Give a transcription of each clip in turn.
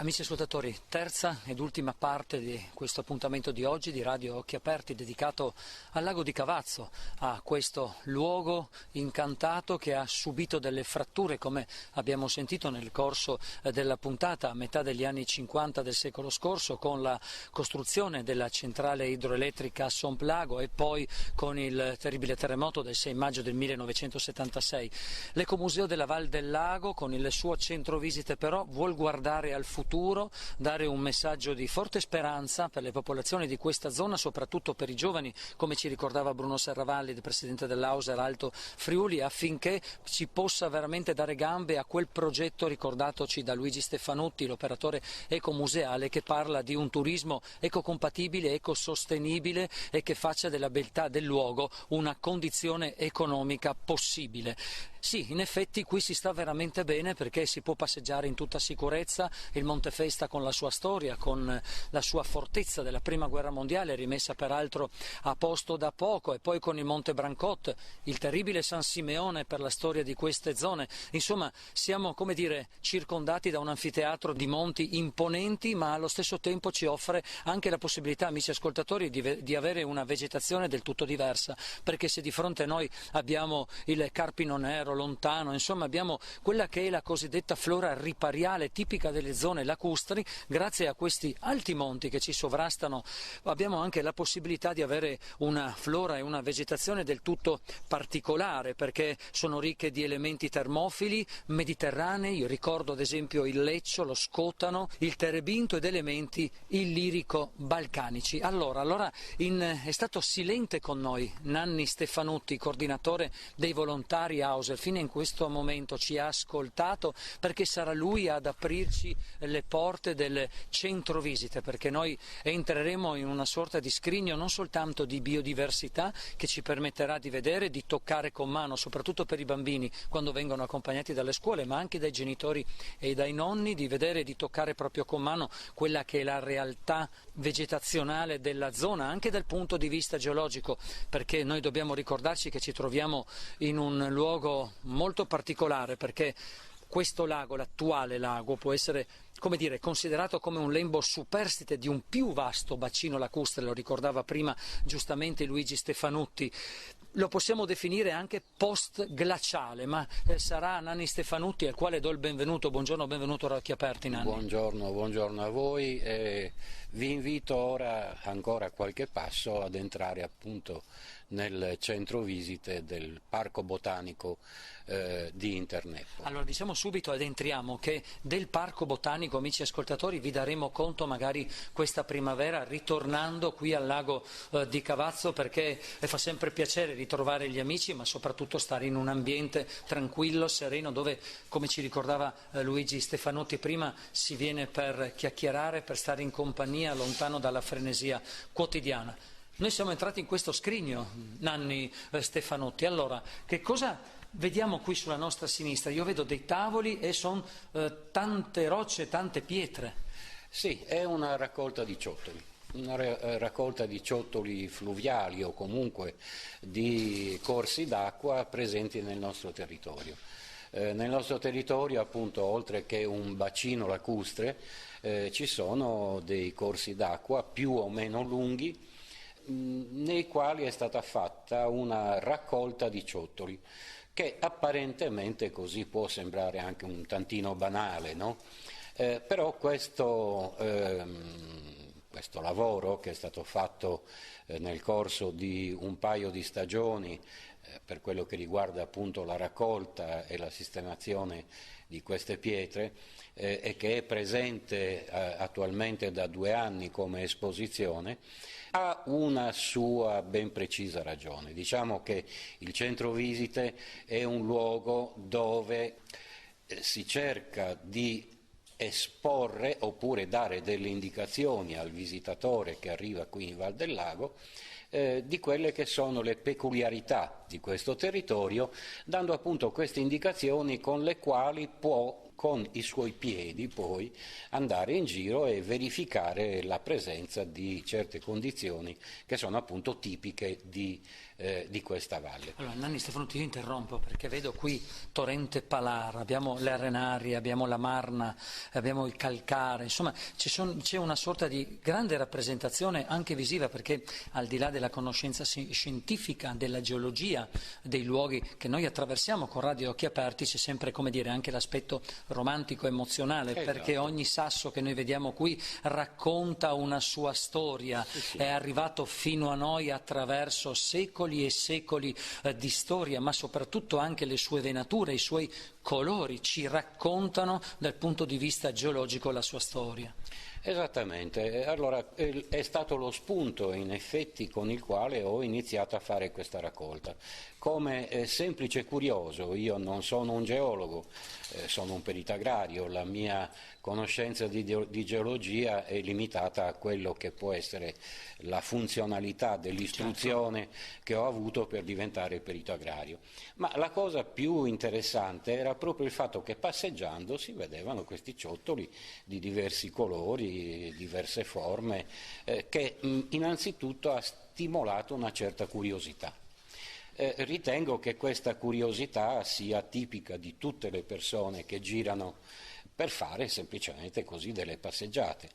Amici ascoltatori, terza ed ultima parte di questo appuntamento di oggi di Radio Occhi Aperti dedicato al lago di Cavazzo, a questo luogo incantato che ha subito delle fratture, come abbiamo sentito nel corso della puntata a metà degli anni 50 del secolo scorso, con la costruzione della centrale idroelettrica a Somplago e poi con il terribile terremoto del 6 maggio del 1976. L'Ecomuseo della Val del Lago, con il suo centro visite, però vuol guardare al futuro, dare un messaggio di forte speranza per le popolazioni di questa zona, soprattutto per i giovani, come ci ricordava Bruno Serravalli, il presidente dell'Auser Alto Friuli, affinché si possa veramente dare gambe a quel progetto ricordatoci da Luigi Stefanutti, l'operatore ecomuseale, che parla di un turismo ecocompatibile, ecosostenibile e che faccia della beltà del luogo una condizione economica possibile. Sì, in effetti qui si sta veramente bene perché si può passeggiare in tutta sicurezza, il Monte Festa con la sua storia, con la sua fortezza della Prima Guerra Mondiale, rimessa peraltro a posto da poco, e poi con il Monte Brancott, il terribile San Simeone per la storia di queste zone. Insomma, siamo, come dire, circondati da un anfiteatro di monti imponenti, ma allo stesso tempo ci offre anche la possibilità, amici ascoltatori, di avere una vegetazione del tutto diversa, perché se di fronte a noi abbiamo il carpino nero lontano, insomma abbiamo quella che è la cosiddetta flora ripariale tipica delle zone lacustri, grazie a questi alti monti che ci sovrastano abbiamo anche la possibilità di avere una flora e una vegetazione del tutto particolare, perché sono ricche di elementi termofili mediterranei. Io ricordo ad esempio il leccio, lo scotano, il terebinto ed elementi illirico-balcanici. Allora è stato silente con noi Nanni Stefanutti, coordinatore dei volontari Auser. Fino in questo momento ci ha ascoltato, perché sarà lui ad aprirci le porte del centro visite, perché noi entreremo in una sorta di scrigno non soltanto di biodiversità, che ci permetterà di vedere, di toccare con mano, soprattutto per i bambini quando vengono accompagnati dalle scuole, ma anche dai genitori e dai nonni, di vedere e di toccare proprio con mano quella che è la realtà vegetazionale della zona, anche dal punto di vista geologico, perché noi dobbiamo ricordarci che ci troviamo in un luogo molto particolare, perché questo lago, l'attuale lago, può essere, come dire, considerato come un lembo superstite di un più vasto bacino lacustre, lo ricordava prima giustamente Luigi Stefanutti. Lo possiamo definire anche post-glaciale, ma sarà Nanni Stefanutti, al quale do il benvenuto. Buongiorno, benvenuto a Occhi Aperti, Nanni. Buongiorno a voi. Vi invito ora ancora qualche passo ad entrare appunto nel centro visite del Parco Botanico di Interneppo. Allora diciamo subito ed entriamo che del Parco Botanico, amici ascoltatori, vi daremo conto magari questa primavera ritornando qui al lago di Cavazzo, perché fa sempre piacere ritrovare gli amici, ma soprattutto stare in un ambiente tranquillo, sereno, dove, come ci ricordava Luigi Stefanutti prima, si viene per chiacchierare, per stare in compagnia, lontano dalla frenesia quotidiana. Noi siamo entrati in questo scrigno, Nanni Stefanutti. Allora, che cosa vediamo qui sulla nostra sinistra? Io vedo dei tavoli e sono tante rocce, tante pietre. Sì, è una raccolta di ciottoli. Una raccolta di ciottoli fluviali o comunque di corsi d'acqua presenti nel nostro territorio. Nel nostro territorio, appunto, oltre che un bacino lacustre, ci sono dei corsi d'acqua più o meno lunghi, nei quali è stata fatta una raccolta di ciottoli, che apparentemente così può sembrare anche un tantino banale, no? Però questo lavoro, che è stato fatto nel corso di un paio di stagioni per quello che riguarda appunto la raccolta e la sistemazione di queste pietre, e che è presente attualmente da 2 anni come esposizione, ha una sua ben precisa ragione. Diciamo che il centro visite è un luogo dove si cerca di esporre oppure dare delle indicazioni al visitatore che arriva qui in Val del Lago di quelle che sono le peculiarità di questo territorio, dando appunto queste indicazioni con le quali può con i suoi piedi poi andare in giro e verificare la presenza di certe condizioni che sono appunto tipiche di questa valle. Allora, Nanni Stefanutti, io interrompo perché vedo qui Torrente Palara, abbiamo le arenarie, abbiamo la Marna, abbiamo il calcare, insomma c'è una sorta di grande rappresentazione anche visiva, perché al di là della conoscenza scientifica, della geologia, dei luoghi che noi attraversiamo con Radio Occhi Aperti, c'è sempre, come dire, anche l'aspetto romantico, emozionale, perché ogni sasso che noi vediamo qui racconta una sua storia, è arrivato fino a noi attraverso secoli e secoli di storia, ma soprattutto anche le sue venature, i suoi colori ci raccontano dal punto di vista geologico la sua storia. Esattamente, allora è stato lo spunto in effetti con il quale ho iniziato a fare questa raccolta. Come semplice curioso, io non sono un geologo, sono un perito agrario, la mia conoscenza di geologia è limitata a quello che può essere la funzionalità dell'istruzione che ho avuto per diventare perito agrario. Ma la cosa più interessante era proprio il fatto che passeggiando si vedevano questi ciottoli di diversi colori, diverse forme, che innanzitutto ha stimolato una certa curiosità. Ritengo che questa curiosità sia tipica di tutte le persone che girano per fare semplicemente così delle passeggiate.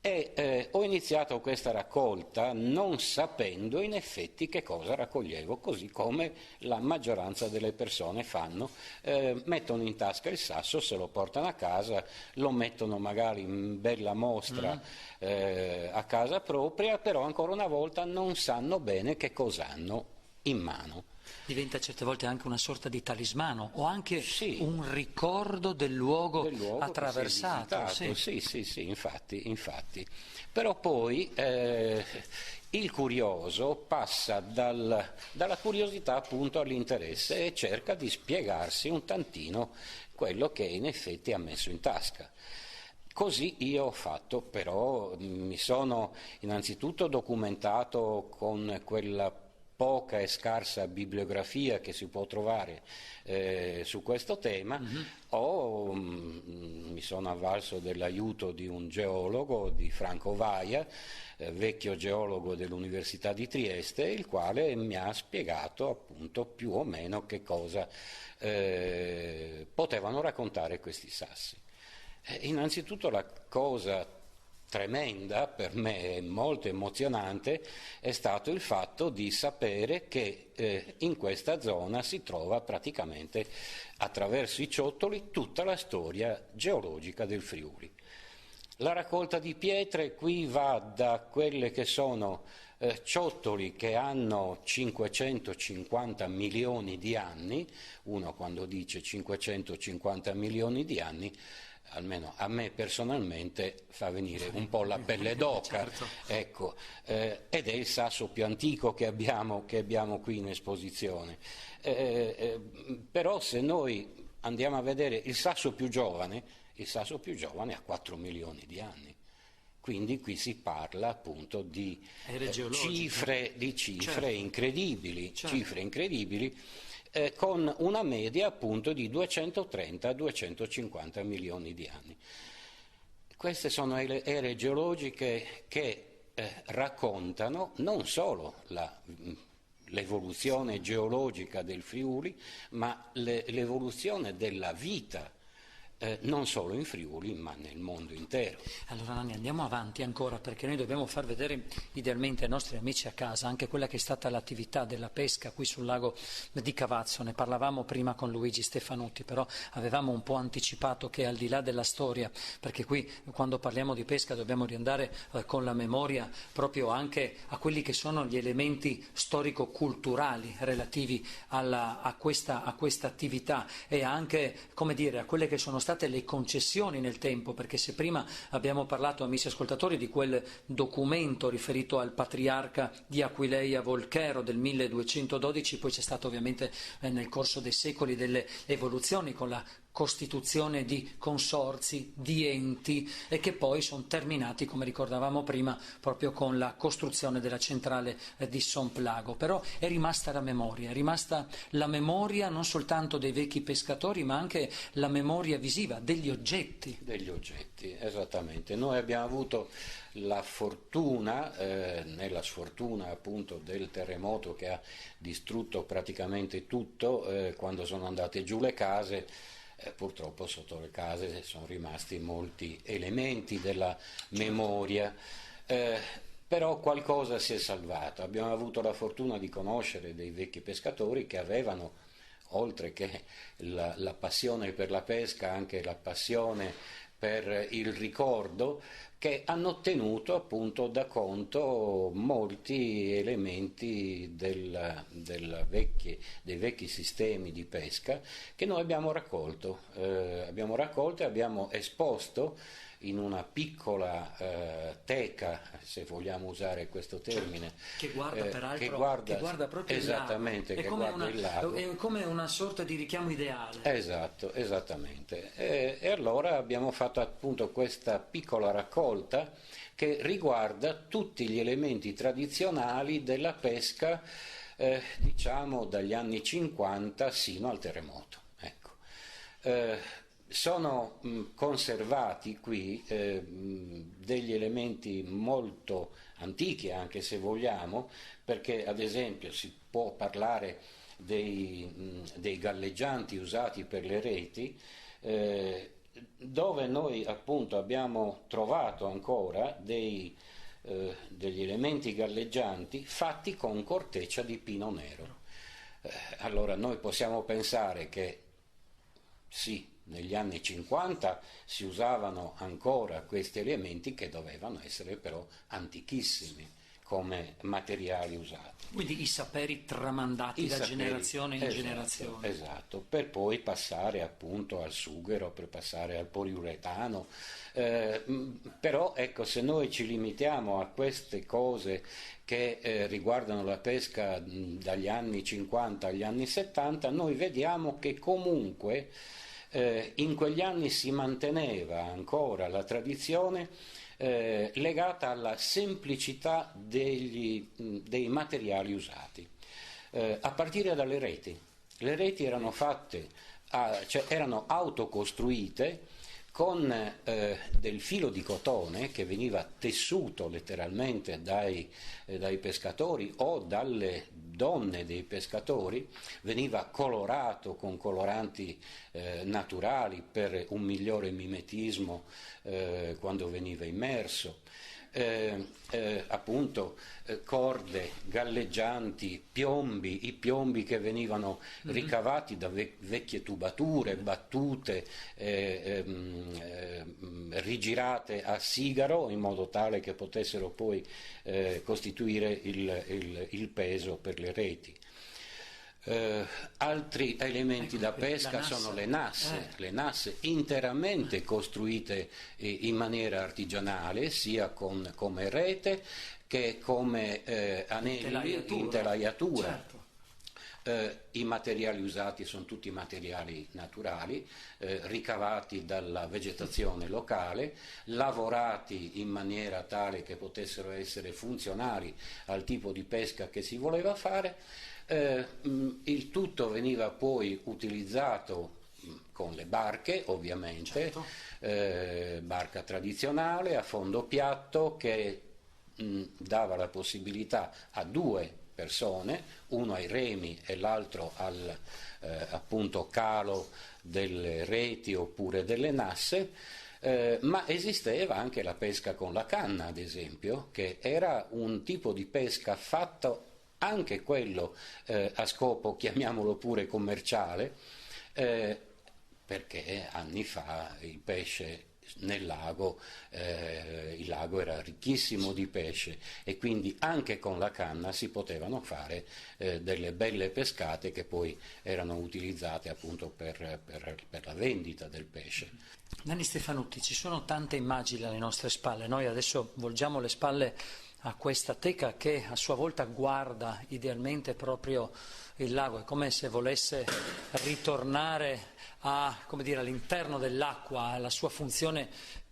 E ho iniziato questa raccolta non sapendo in effetti che cosa raccoglievo, così come la maggioranza delle persone fanno, mettono in tasca il sasso, se lo portano a casa, lo mettono magari in bella mostra a casa propria, però ancora una volta non sanno bene che cosa hanno in mano. Diventa certe volte anche una sorta di talismano o anche un ricordo del luogo attraversato. Sì, infatti. Però poi il curioso passa dalla curiosità appunto all'interesse e cerca di spiegarsi un tantino quello che in effetti ha messo in tasca. Così io ho fatto, però mi sono innanzitutto documentato con quella poca e scarsa bibliografia che si può trovare su questo tema, mi sono avvalso dell'aiuto di un geologo, di Franco Vaia, vecchio geologo dell'Università di Trieste, il quale mi ha spiegato appunto più o meno che cosa potevano raccontare questi sassi. Innanzitutto la cosa tremenda, per me molto emozionante, è stato il fatto di sapere che in questa zona si trova praticamente attraverso i ciottoli tutta la storia geologica del Friuli. La raccolta di pietre qui va da quelle che sono ciottoli che hanno 550 milioni di anni, uno quando dice 550 milioni di anni, almeno a me personalmente fa venire un po' la pelle d'oca, ecco, ed è il sasso più antico che abbiamo qui in esposizione. Però se noi andiamo a vedere il sasso più giovane ha 4 milioni di anni. Quindi qui si parla appunto di cifre incredibili, cifre incredibili, con una media appunto di 230-250 milioni di anni. Queste sono ere geologiche che raccontano non solo l'evoluzione geologica del Friuli, ma l'evoluzione della vita non solo in Friuli ma nel mondo intero. Allora Nanni, andiamo avanti ancora, perché noi dobbiamo far vedere idealmente ai nostri amici a casa anche quella che è stata l'attività della pesca qui sul lago di Cavazzo. Ne parlavamo prima con Luigi Stefanutti, però avevamo un po' anticipato che al di là della storia, perché qui quando parliamo di pesca dobbiamo riandare con la memoria proprio anche a quelli che sono gli elementi storico-culturali relativi a questa attività e anche, come dire, a quelle che sono state le concessioni nel tempo, perché se prima abbiamo parlato, amici ascoltatori, di quel documento riferito al patriarca di Aquileia Volchero del 1212, poi c'è stato ovviamente nel corso dei secoli delle evoluzioni con la costituzione di consorzi, di enti, e che poi sono terminati, come ricordavamo prima, proprio con la costruzione della centrale di Somplago. Però è rimasta la memoria non soltanto dei vecchi pescatori, ma anche la memoria visiva degli oggetti. Degli oggetti, esattamente. Noi abbiamo avuto la fortuna, nella sfortuna appunto del terremoto che ha distrutto praticamente tutto, quando sono andate giù le case, purtroppo sotto le case sono rimasti molti elementi della memoria, però qualcosa si è salvato. Abbiamo avuto la fortuna di conoscere dei vecchi pescatori che avevano, oltre che la passione per la pesca, anche la passione per il ricordo, che hanno tenuto appunto da conto molti elementi dei vecchi sistemi di pesca che noi abbiamo raccolto e abbiamo esposto in una piccola teca, se vogliamo usare questo termine, che guarda peraltro che guarda proprio esattamente, il lago. Il lago. È come una sorta di richiamo ideale. Esatto, esattamente. E allora abbiamo fatto appunto questa piccola raccolta che riguarda tutti gli elementi tradizionali della pesca, diciamo dagli anni 50 sino al terremoto. Ecco. Sono conservati qui degli elementi molto antichi, anche se vogliamo, perché ad esempio si può parlare dei galleggianti usati per le reti, dove noi appunto abbiamo trovato ancora degli elementi galleggianti fatti con corteccia di pino nero. Allora noi possiamo pensare che sì, negli anni 50 si usavano ancora questi elementi che dovevano essere però antichissimi come materiali usati. Quindi i saperi tramandati da generazione in generazione. Esatto, per poi passare appunto al sughero, per passare al poliuretano. Però ecco, se noi ci limitiamo a queste cose che riguardano la pesca dagli anni 50 agli anni 70, noi vediamo che comunque in quegli anni si manteneva ancora la tradizione legata alla semplicità dei materiali usati, a partire dalle reti. Le reti erano fatte, erano autocostruite con del filo di cotone che veniva tessuto letteralmente dai pescatori o dalle donne dei pescatori, veniva colorato con coloranti naturali per un migliore mimetismo quando veniva immerso. Appunto corde, galleggianti, piombi, i piombi che venivano ricavati da vecchie tubature, battute, rigirate a sigaro in modo tale che potessero poi costituire il peso per le reti. Altri elementi da pesca sono le nasse interamente costruite in maniera artigianale, sia come rete che come anelli, intelaiatura. Certo. I materiali usati sono tutti materiali naturali, ricavati dalla vegetazione locale, lavorati in maniera tale che potessero essere funzionali al tipo di pesca che si voleva fare. Il tutto veniva poi utilizzato con le barche, ovviamente, certo. Barca tradizionale a fondo piatto che dava la possibilità a due persone, uno ai remi e l'altro al appunto calo delle reti oppure delle nasse, ma esisteva anche la pesca con la canna, ad esempio, che era un tipo di pesca fatto anche quello a scopo, chiamiamolo pure commerciale, perché anni fa il pesce nel lago, il lago era ricchissimo di pesce e quindi anche con la canna si potevano fare delle belle pescate che poi erano utilizzate appunto per la vendita del pesce. Nanni Stefanutti, ci sono tante immagini alle nostre spalle, noi adesso volgiamo le spalle a questa teca che a sua volta guarda idealmente proprio il lago, è come se volesse ritornare all'interno dell'acqua, alla sua funzione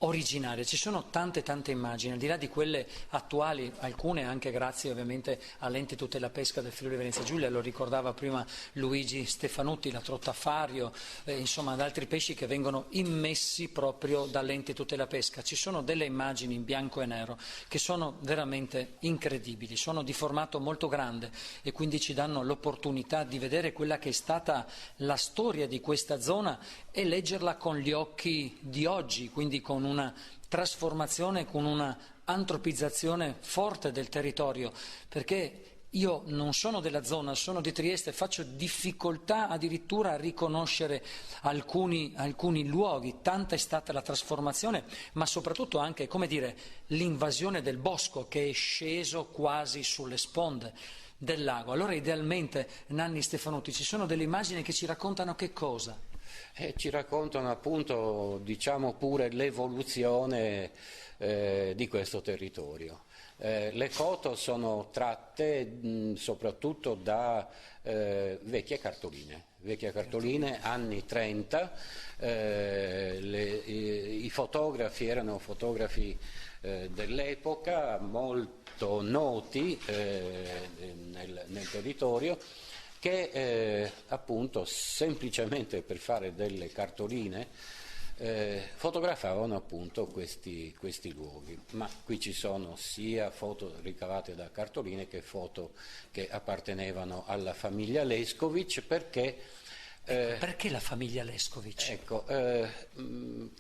originaria. Ci sono tante immagini, al di là di quelle attuali, alcune anche grazie ovviamente all'ente tutela pesca del Friuli Venezia Giulia, lo ricordava prima Luigi Stefanutti, la trottafario, insomma ad altri pesci che vengono immessi proprio dall'ente tutela pesca. Ci sono delle immagini in bianco e nero che sono veramente incredibili, sono di formato molto grande e quindi ci danno l'opportunità di vedere quella che è stata la storia di questa zona e leggerla con gli occhi di oggi, quindi con una trasformazione, con una antropizzazione forte del territorio, perché io non sono della zona, sono di Trieste, faccio difficoltà addirittura a riconoscere alcuni luoghi, tanta è stata la trasformazione, ma soprattutto anche, l'invasione del bosco che è sceso quasi sulle sponde del lago. Allora idealmente, Nanni Stefanutti, ci sono delle immagini che ci raccontano che cosa? Ci raccontano appunto, pure l'evoluzione di questo territorio. Le foto sono tratte soprattutto da vecchie cartoline, anni 30, i fotografi erano fotografi dell'epoca, molto noti nel territorio, che appunto semplicemente per fare delle cartoline fotografavano appunto questi luoghi, ma qui ci sono sia foto ricavate da cartoline che foto che appartenevano alla famiglia Leskovic, perché la famiglia Leskovic? Ecco,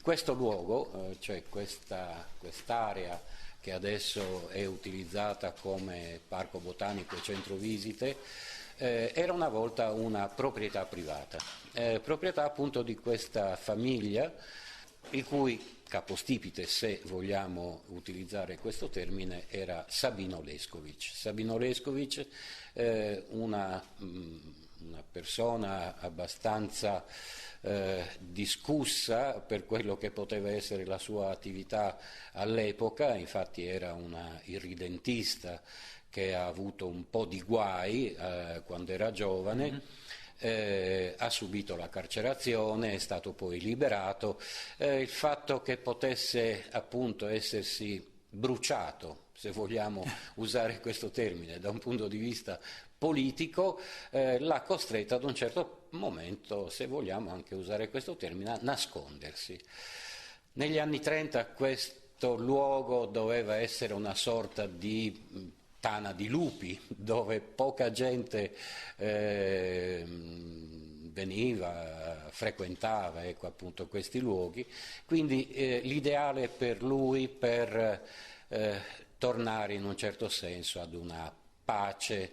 questo luogo, cioè quest'area che adesso è utilizzata come parco botanico e centro visite, era una volta una proprietà privata, proprietà appunto di questa famiglia, il cui capostipite, se vogliamo utilizzare questo termine, era Sabino Leskovic. Sabino Leskovic, una persona abbastanza discussa per quello che poteva essere la sua attività all'epoca, infatti era una irridentista che ha avuto un po' di guai quando era giovane, ha subito la carcerazione, è stato poi liberato. Il fatto che potesse appunto essersi bruciato, se vogliamo usare questo termine, da un punto di vista politico, l'ha costretta ad un certo momento, se vogliamo anche usare questo termine, a nascondersi. Negli anni 30 questo luogo doveva essere una sorta di tana di lupi, dove poca gente frequentava appunto questi luoghi, quindi l'ideale per lui per tornare in un certo senso ad una pace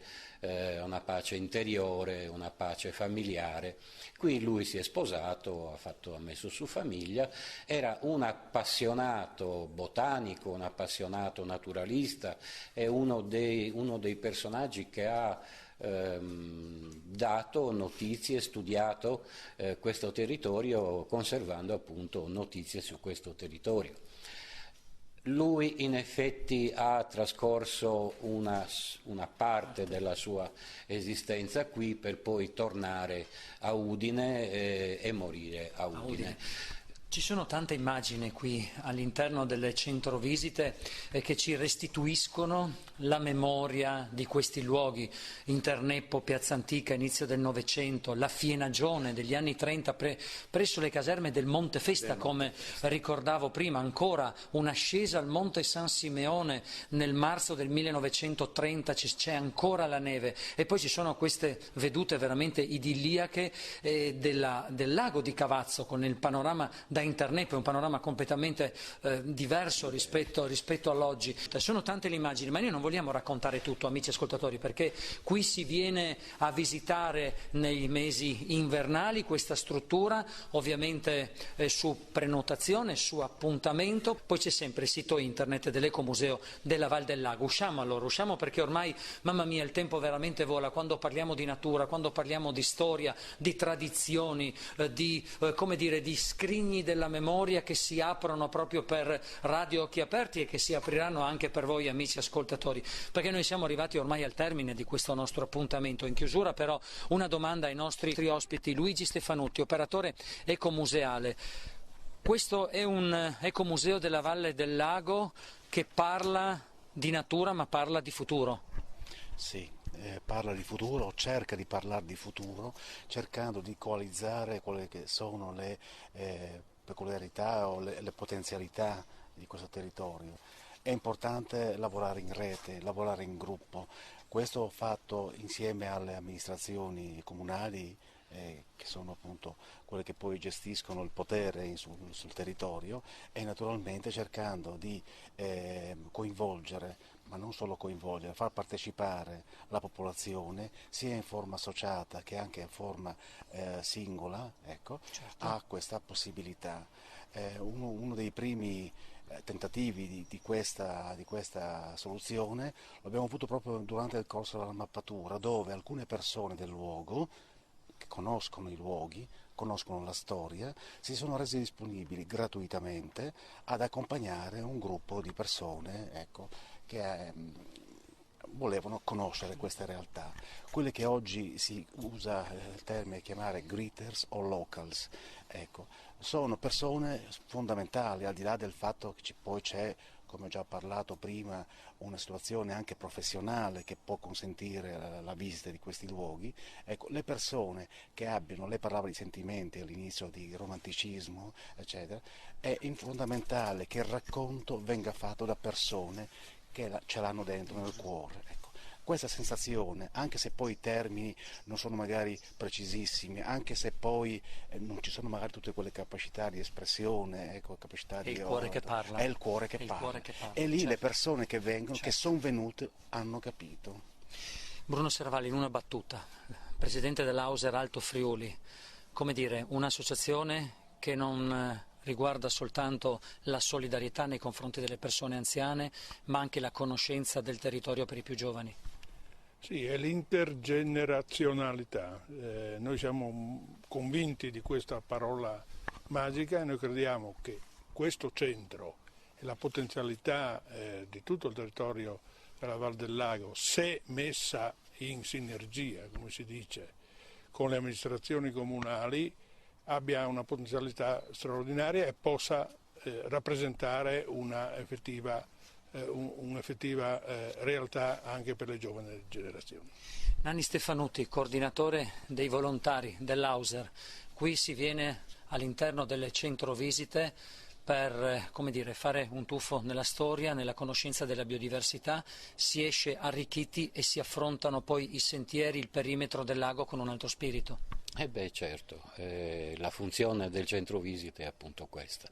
interiore, una pace familiare. Qui lui si è sposato, ha messo su famiglia, era un appassionato botanico, un appassionato naturalista, è uno dei personaggi che ha dato notizie, studiato questo territorio, conservando appunto notizie su questo territorio. Lui in effetti ha trascorso una parte della sua esistenza qui per poi tornare a Udine e morire a Udine. Ci sono tante immagini qui all'interno delle centro visite che ci restituiscono la memoria di questi luoghi, Interneppo, Piazza Antica, inizio del Novecento, la Fienagione degli anni 30 presso le caserme del Monte Festa, come ricordavo prima, ancora un'ascesa al Monte San Simeone nel marzo del 1930, c'è ancora la neve, e poi ci sono queste vedute veramente idilliache del lago di Cavazzo con il panorama da Interneppo, è un panorama completamente diverso rispetto all'oggi. Sono tante le immagini, ma io non vogliamo raccontare tutto, amici ascoltatori, perché qui si viene a visitare nei mesi invernali questa struttura, ovviamente su prenotazione, su appuntamento, poi c'è sempre il sito internet dell'Ecomuseo della Val del Lago. Usciamo perché ormai, mamma mia, il tempo veramente vola, quando parliamo di natura, quando parliamo di storia, di tradizioni, di scrigni della memoria che si aprono proprio per Radio Occhi Aperti e che si apriranno anche per voi, amici ascoltatori, perché noi siamo arrivati ormai al termine di questo nostro appuntamento. In chiusura però una domanda ai nostri ospiti. Luigi Stefanutti, operatore ecomuseale. Questo è un ecomuseo della Valle del Lago che parla di natura ma parla di futuro. Sì, parla di futuro, cerca di parlare di futuro, cercando di coalizzare quelle che sono le peculiarità o le potenzialità di questo territorio. È importante lavorare in rete, lavorare in gruppo. Questo fatto insieme alle amministrazioni comunali, che sono appunto quelle che poi gestiscono il potere sul territorio, e naturalmente cercando di coinvolgere, ma non solo coinvolgere, far partecipare la popolazione sia in forma associata che anche in forma singola, ecco, certo, a questa possibilità. Uno dei primi tentativi di questa soluzione l'abbiamo avuto proprio durante il corso della mappatura, dove alcune persone del luogo, che conoscono i luoghi, conoscono la storia, si sono resi disponibili gratuitamente ad accompagnare un gruppo di persone, ecco, che volevano conoscere queste realtà, quelle che oggi si usa il termine chiamare greeters o locals, ecco, sono persone fondamentali, al di là del fatto che poi c'è, come ho già parlato prima, una situazione anche professionale che può consentire la visita di questi luoghi. Ecco, le persone che abbiano, lei parlava di sentimenti all'inizio, di romanticismo, eccetera, è fondamentale che il racconto venga fatto da persone che ce l'hanno dentro nel cuore. Ecco. Questa sensazione, anche se poi i termini non sono magari precisissimi, anche se poi non ci sono magari tutte quelle capacità di espressione, ecco, capacità di... È il cuore che parla. È il cuore che parla. E lì, certo, le persone che vengono, certo, che sono venute, hanno capito. Bruno Serravalli, in una battuta, presidente dell'Auser Alto Friuli, come dire, un'associazione che non riguarda soltanto la solidarietà nei confronti delle persone anziane, ma anche la conoscenza del territorio per i più giovani. Sì, è l'intergenerazionalità. Noi siamo convinti di questa parola magica e noi crediamo che questo centro e la potenzialità di tutto il territorio della Val del Lago, se messa in sinergia, come si dice, con le amministrazioni comunali, abbia una potenzialità straordinaria e possa rappresentare un'effettiva realtà anche per le giovani generazioni. Nanni Stefanutti, coordinatore dei volontari dell'Auser, qui si viene all'interno delle centrovisite per, come dire, fare un tuffo nella storia, nella conoscenza della biodiversità, si esce arricchiti e si affrontano poi i sentieri, il perimetro del lago con un altro spirito. Certo, la funzione del centro visite è appunto questa,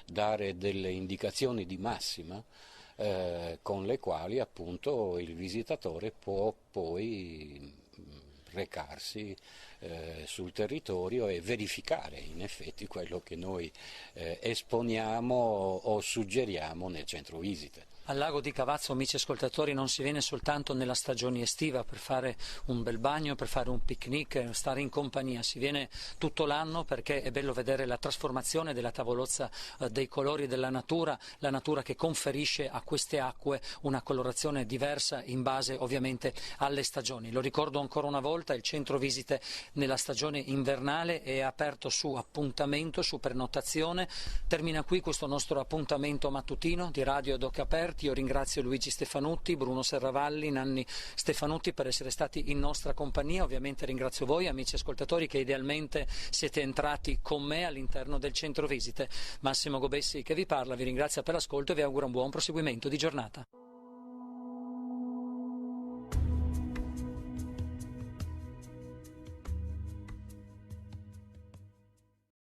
dare delle indicazioni di massima con le quali appunto il visitatore può poi recarsi sul territorio e verificare in effetti quello che noi esponiamo o suggeriamo nel centro visite. Al lago di Cavazzo, amici ascoltatori, non si viene soltanto nella stagione estiva per fare un bel bagno, per fare un picnic, stare in compagnia, si viene tutto l'anno perché è bello vedere la trasformazione della tavolozza dei colori della natura, la natura che conferisce a queste acque una colorazione diversa in base ovviamente alle stagioni. Lo ricordo ancora una volta, il centro visite nella stagione invernale è aperto su appuntamento, su prenotazione. Termina qui questo nostro appuntamento mattutino di Radio ad Occhi Aperti. Io ringrazio Luigi Stefanutti, Bruno Serravalli, Nanni Stefanutti per essere stati in nostra compagnia. Ovviamente ringrazio voi amici ascoltatori che idealmente siete entrati con me all'interno del centro visite. Massimo Gobessi che vi parla, vi ringrazia per l'ascolto e vi auguro un buon proseguimento di giornata.